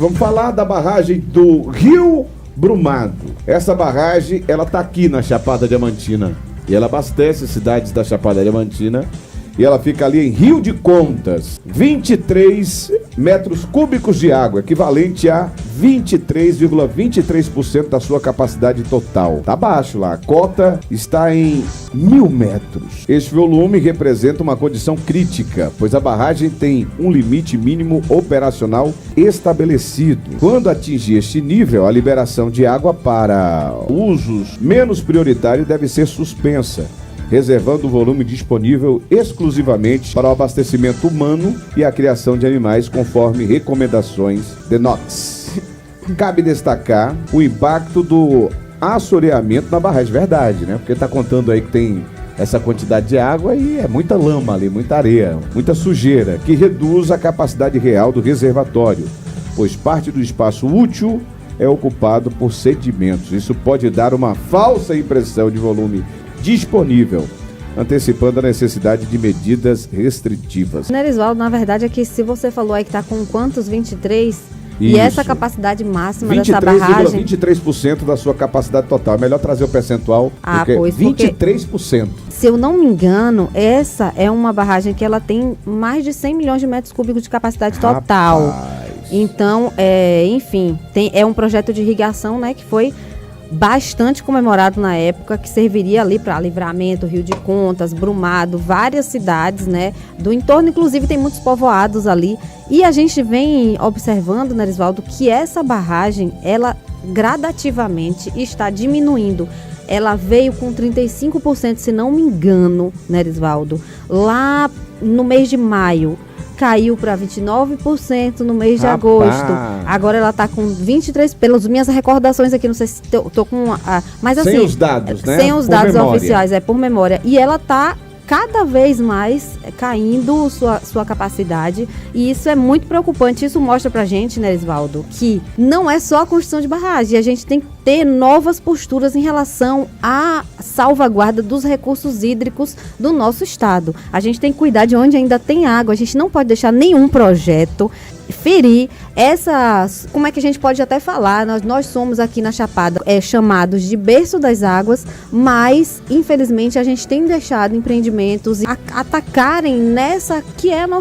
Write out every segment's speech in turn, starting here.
Vamos falar da barragem do Rio Brumado. Essa barragem, ela tá aqui na Chapada Diamantina e ela abastece cidades da Chapada Diamantina e ela fica ali em Rio de Contas. 23 metros cúbicos de água, equivalente a 23,23% da sua capacidade total. Tá baixo lá, a cota está em 1.000 metros. Este volume representa uma condição crítica, pois a barragem tem um limite mínimo operacional estabelecido. Quando atingir este nível, a liberação de água para usos menos prioritários deve ser suspensa, reservando o volume disponível exclusivamente para o abastecimento humano e a criação de animais conforme recomendações de NOx. Cabe destacar o impacto do assoreamento na barragem, verdade, né? Porque está contando aí que tem essa quantidade de água e é muita lama ali, muita areia, muita sujeira, que reduz a capacidade real do reservatório, pois parte do espaço útil é ocupado por sedimentos. Isso pode dar uma falsa impressão de volume disponível, antecipando a necessidade de medidas restritivas. Nerisvaldo, na verdade é que se você falou aí que está com quantos? 23? Isso. E essa capacidade máxima dessa barragem... 23% da sua capacidade total. É melhor trazer o percentual, porque pois, 23%. Se eu não me engano, essa é uma barragem que ela tem mais de 100 milhões de metros cúbicos de capacidade total. Então, enfim, é um projeto de irrigação, né, que foi bastante comemorado na época, que serviria ali para Livramento, Rio de Contas, Brumado, várias cidades, né, do entorno, inclusive tem muitos povoados ali, e a gente vem observando, Nerisvaldo, que essa barragem, ela gradativamente está diminuindo. Ela veio com 35%, se não me engano, Nerisvaldo, lá no mês de maio. Caiu para 29% no mês de agosto. Agora ela está com 23%, pelas minhas recordações aqui, não sei se tô com... mas assim... Sem os dados, né? Sem os dados oficiais, por memória. E ela está cada vez mais caindo sua capacidade, e isso é muito preocupante. Isso mostra pra gente, né, Nerisvaldo, que não é só a construção de barragem, a gente tem que ter novas posturas em relação à salvaguarda dos recursos hídricos do nosso estado. A gente tem que cuidar de onde ainda tem água, a gente não pode deixar nenhum projeto ferir essas, como é que a gente pode até falar, nós somos aqui na Chapada chamados de berço das águas, mas infelizmente a gente tem deixado empreendimentos atacarem nessa que é uma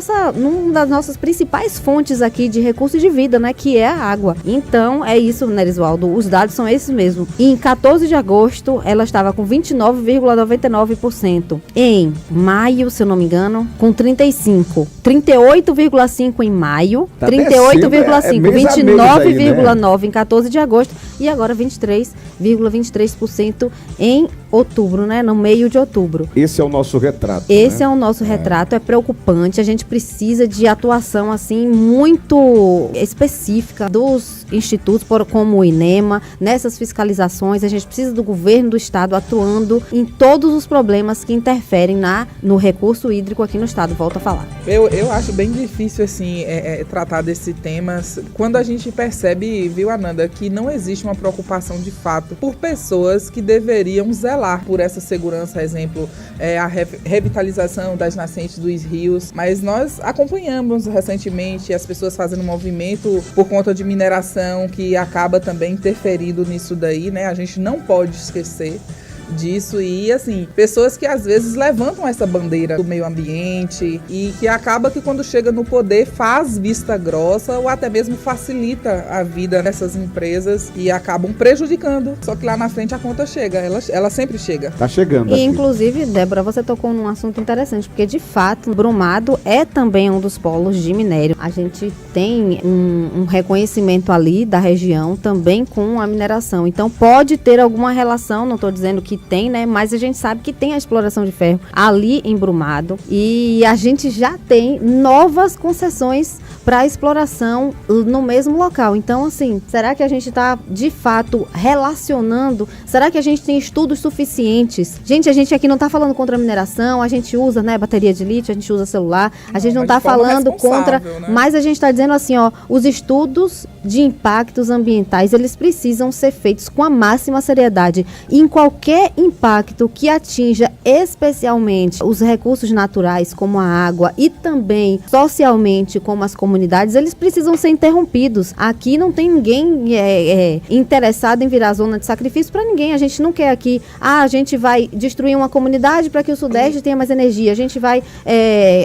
das nossas principais fontes aqui de recurso de vida, né, que é a água. Então é isso, Nerisvaldo, os dados são esses mesmo. E em 14 de agosto ela estava com 29,99%. Em maio, se eu não me engano, com 38,5% em maio, 38,5%, 29,9% em 14 de agosto e agora 23,23% em outubro, né? No meio de outubro. Esse é o nosso retrato. Esse é o nosso retrato, é preocupante. A gente precisa de atuação assim muito específica dos institutos, como o INEMA, nessas fiscalizações. A gente precisa do governo do estado atuando em todos os problemas que interferem no recurso hídrico aqui no estado. Volto a falar. Eu acho bem difícil assim tratar desse tema quando a gente percebe, viu, Ananda, que não existe uma preocupação de fato por pessoas que deveriam zelar por essa segurança, exemplo, a revitalização das nascentes dos rios, mas nós acompanhamos recentemente as pessoas fazendo movimento por conta de mineração que acaba também interferindo nisso daí, né? A gente não pode esquecer disso, e assim, pessoas que às vezes levantam essa bandeira do meio ambiente e que acaba que quando chega no poder faz vista grossa ou até mesmo facilita a vida dessas empresas e acabam prejudicando, só que lá na frente a conta chega, ela sempre chega. Tá chegando. E inclusive, Débora, você tocou num assunto interessante, porque de fato, Brumado é também um dos polos de minério. A gente tem um reconhecimento ali da região também com a mineração, então pode ter alguma relação, não estou dizendo que tem, né? Mas a gente sabe que tem a exploração de ferro ali em Brumado e a gente já tem novas concessões para exploração no mesmo local. Então, assim, será que a gente está de fato relacionando? Será que a gente tem estudos suficientes? Gente, a gente aqui não está falando contra a mineração, a gente usa, né, bateria de lítio, a gente usa celular, a gente não está falando contra, né? Mas a gente está dizendo assim, ó, os estudos de impactos ambientais, eles precisam ser feitos com a máxima seriedade. E em qualquer impacto que atinja especialmente os recursos naturais, como a água, e também socialmente, como as comunidades, eles precisam ser interrompidos. Aqui não tem ninguém interessado em virar zona de sacrifício para ninguém. A gente não quer aqui, a gente vai destruir uma comunidade para que o Sudeste tenha mais energia. A gente vai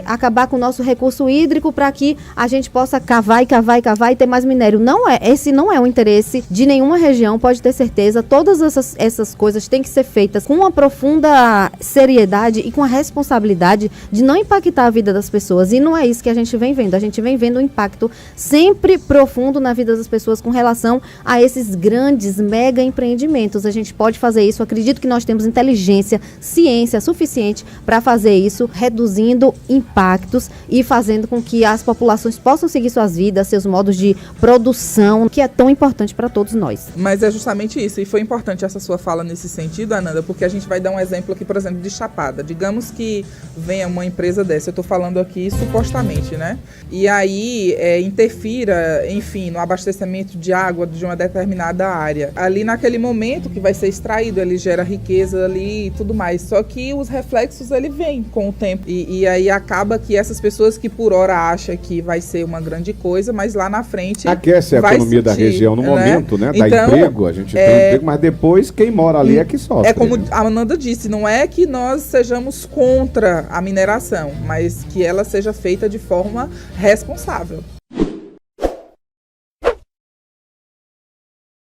acabar com o nosso recurso hídrico para que a gente possa cavar e ter mais minério. Esse não é o interesse de nenhuma região, pode ter certeza. Todas essas coisas têm que ser feitas com uma profunda seriedade e com a responsabilidade de não impactar a vida das pessoas. E não é isso que a gente vem vendo. A gente vem vendo um impacto sempre profundo na vida das pessoas com relação a esses grandes mega empreendimentos. A gente pode fazer isso. Acredito que nós temos inteligência, ciência suficiente para fazer isso, reduzindo impactos e fazendo com que as populações possam seguir suas vidas, seus modos de produção, que é tão importante para todos nós. Mas é justamente isso, e foi importante essa sua fala nesse sentido, Ananda, porque a gente vai dar um exemplo aqui, por exemplo, de Chapada. Digamos que venha uma empresa dessa, eu estou falando aqui supostamente, né? E aí interfira, enfim, no abastecimento de água de uma determinada área. Ali naquele momento que vai ser extraído, ele gera riqueza ali e tudo mais. Só que os reflexos, ele vem com o tempo. E aí acaba que essas pessoas que por hora acham que vai ser uma grande coisa, mas lá na frente aquece a economia da região no momento, né? Dá então, emprego, a gente tem emprego, mas depois quem mora ali é que sofre. É como a Ananda disse, não é que nós sejamos contra a mineração, mas que ela seja feita de forma responsável.